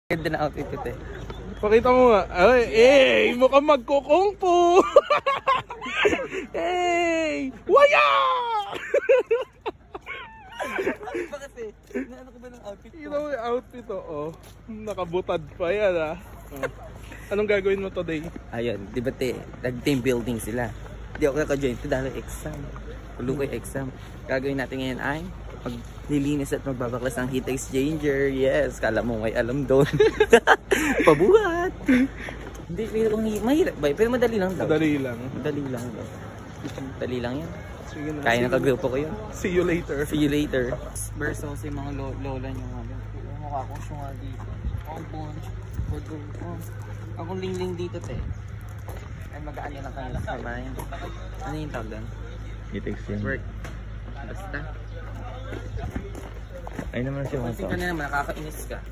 Ganda na outfit ito eh. Pakita mo nga. Ay, mukhang magkukung po. Hey! Waya! Ba kasi? Naano ko ba ng outfit ko? Ito yung outfit oh. Nakabutad pa yan ah. Anong gagawin mo today? Ayun, di ba te? Nag-team building sila. Di ako naka-join ito dahil exam. Tulo ko yung exam. Gagawin natin ngayon ay maglilinis at magbabaklas ng heat exchanger. Yes, kala mo may alam doon. Pabuhat! Hindi, pero mahirap ba? Pero madali lang daw. Madali lang. Madali lang daw. Madali lang yan. Sige na. Kaya nakagrupo ko yun. See you later. See you later. Versus yung mga lola nyo nga. Yung mukha kong syunga dito. Ang bunch. Akong lingling dito te. Ay magaan yun ang kanilang sabay. Ano yung tawag doon? Heat exchanger. Work. Basta. Ay naman siya Pansin ka na naman, nakakainis ka.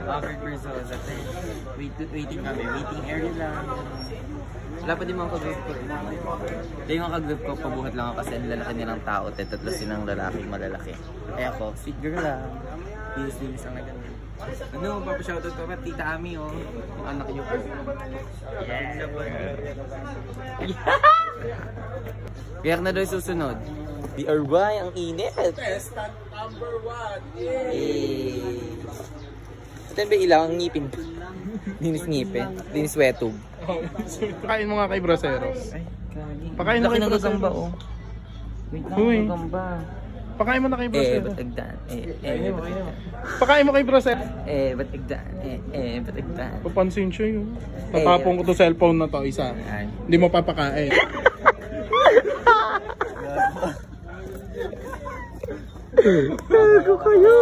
Covered versus at waiting kami. Waiting area lang. Wala pa din mga kagroup ko. Kaya yung kagroup ko, pabuhat lang ako kasi ang lalaki nilang tao. Tatlo silang lalaking malalaki. Kaya ako, sweet girl lang. Linis ang nagano. Ano, papashoutout ko pa, Tita Ami oh. Yung anak niyo po. Yeah! Kaya na daw susunod. BRY, ang init! Stand number 1! Yay! Ito ba ilang ang ngipin? Dinis ngipin? Dinis wetug? Pakain mo nga kay Braceros. Ay, kagi. Pakain mo Laki kay ng Braceros. gagamba oh. Wait lang, Uy. gagamba. Pakain mo na kay Eh, Braceros. ba't agdan? Ba't agdan? Pakain mo kay Braceros. Ba't agdan? Ba't agdan? Papansin siya yun. Tatapong ko to cellphone na to, isa. Ay. Hindi mo papakain. Bago kayo!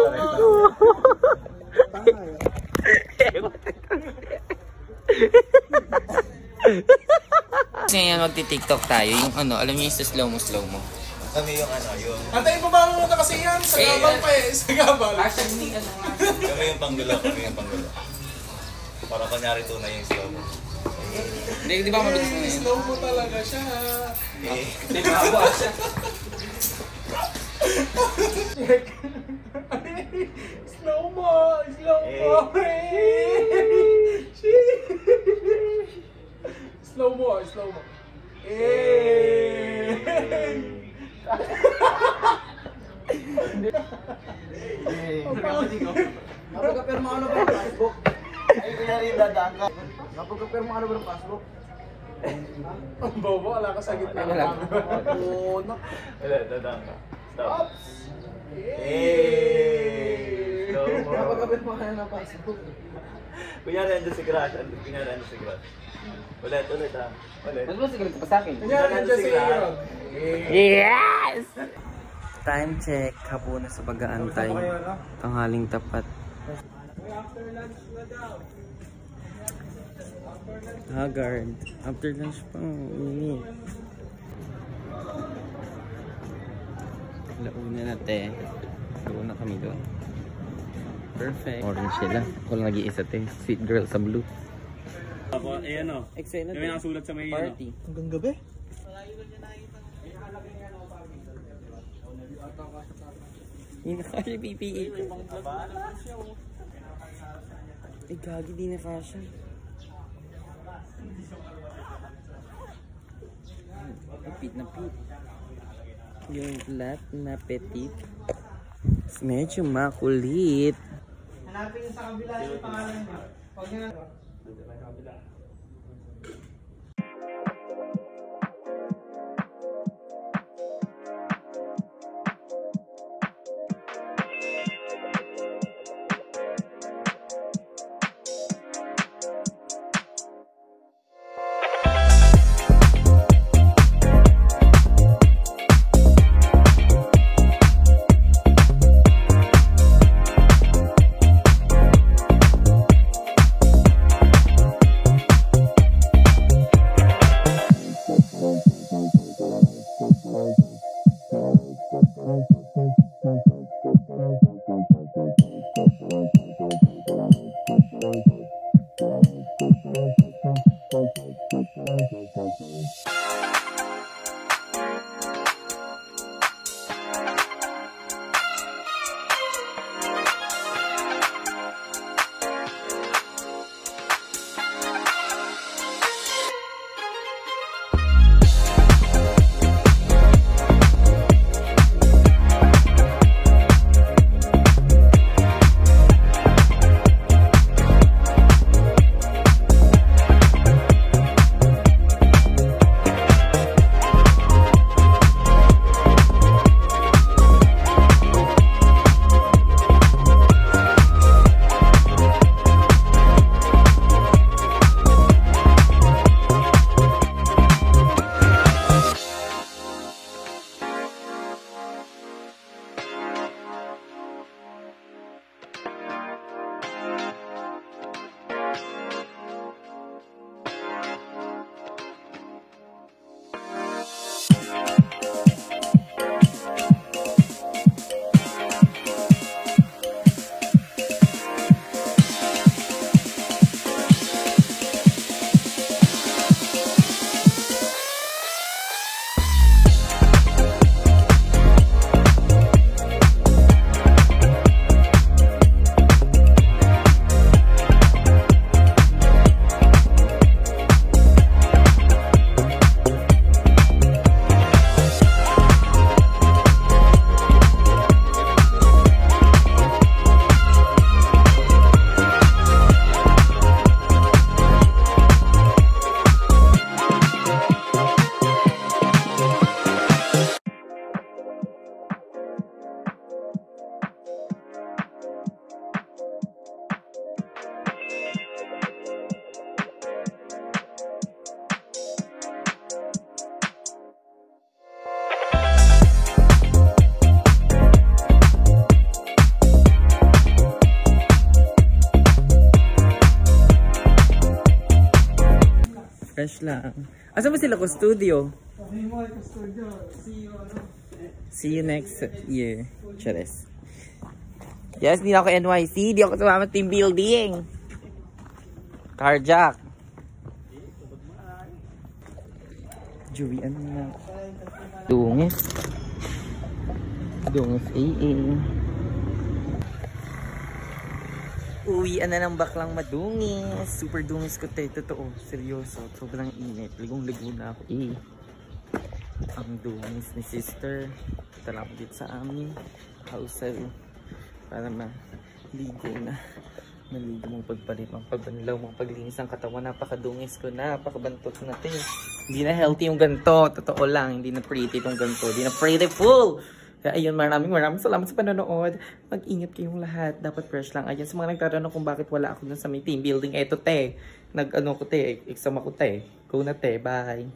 Ngayon magti-tiktok tayo. Yung ano, alam niyo yung sa slow mo. Kami yung ano, yung... Antay mo ba muna kasi yan? Sa gabal pa eh. Sa gabal. Actually, ano nga. Kami yung panggulo, Para kunyari tunay yung slow mo. Di ba mabilis mo yun? Slow mo talaga siya. Di ba hawa siya? Slow mo. Slow mo. Napagka-perma ano ba ng passbook? Ay, kunyari yung dadaan ka. Napagka-perma ano ba ng passbook? Ang bobo, wala ka sa gitna. Wala. Wala, dadaan ka. Stop. Napagka-perma ka na ng passbook. Kunyari andun si Crash. Ulit ha. Ulit. Mas ba sigalit pa sa akin? Kanya, nandiyan si Aaron. Yes! Time check. Hapon na sa pag-aantay. Tanghaling tapat. Haggard. After lunch pa. Init. Launa na te. Launa kami doon. Perfect. Orange sila. Ako lang nag-iisa te. Sweet girl sa blue. Ako, eh ano, Excellent. may nakasulat sa may Party. Hanggang gabi? Hindi na kasi PPE ko. Eh, gagi di na kasha. Pit na pit. Yung flat na petit. Medyo makulit. Hanapin sa kabila yung pangalan niya. Pag nyo Fresh lang. Asa ba sila ko studio? See you next year. Charis. Yes, di na ako NYC. Di ako sumama team building. Carjack. Joey, ano na? Dungis. Dungis, Uwian na ng baklang madungis. Super dungis ko tayo. Totoo. Seryoso. Sobrang init. Ligong-ligo na ako. Ang dungis ni sister. Tala ko dito sa amin. House para maligo na. Maligo mong pagpalit. Pagpanilaw mong paglinis ang katawan. Napakadungis ko na. Napakabantot na tayo. Hindi na healthy yung ganito. Totoo lang. Hindi na pretty itong ganito. Hindi na prettyful. Kaya ayun, maraming salamat sa panonood. Mag-ingat kayong lahat. Dapat fresh lang. Ayun, sa mga nagtatanong kung bakit wala ako dun sa may team building. Eto te. Nag-ano ko te. Exam ako te. Go na te. Bye.